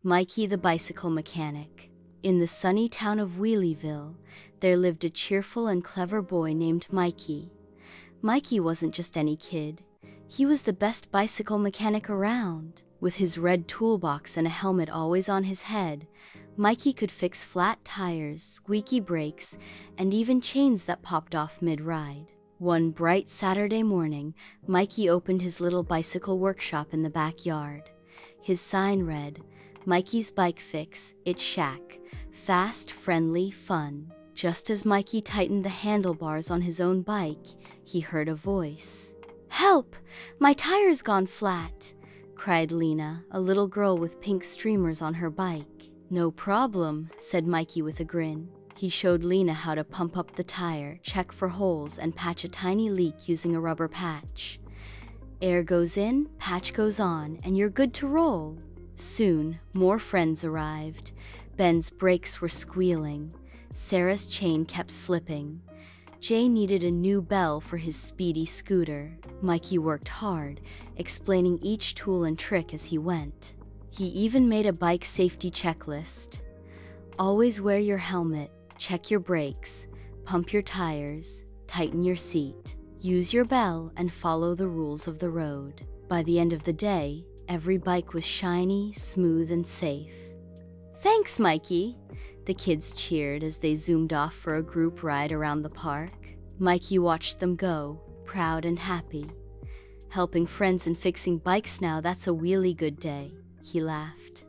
Mikey the Bicycle Mechanic. In the sunny town of Wheelieville, there lived a cheerful and clever boy named Mikey. Mikey wasn't just any kid. He was the best bicycle mechanic around. With his red toolbox and a helmet always on his head, Mikey could fix flat tires, squeaky brakes, and even chains that popped off mid-ride. One bright Saturday morning, Mikey opened his little bicycle workshop in the backyard. His sign read, "Mikey's Bike Fix, it's Shack. Fast, friendly, fun." Just as Mikey tightened the handlebars on his own bike, he heard a voice. "Help! My tire's gone flat!" cried Lena, a little girl with pink streamers on her bike. "No problem," said Mikey with a grin. He showed Lena how to pump up the tire, check for holes, and patch a tiny leak using a rubber patch. Air goes in, patch goes on, and you're good to roll. Soon, more friends arrived. Ben's brakes were squealing. Sarah's chain kept slipping. Jay needed a new bell for his speedy scooter. Mikey worked hard, explaining each tool and trick as he went. He even made a bike safety checklist. Always wear your helmet, check your brakes, pump your tires, tighten your seat, use your bell, and follow the rules of the road. By the end of the day, every bike was shiny, smooth, and safe. "Thanks, Mikey!" The kids cheered as they zoomed off for a group ride around the park. Mikey watched them go, proud and happy. "Helping friends and fixing bikes now, that's a really good day," he laughed.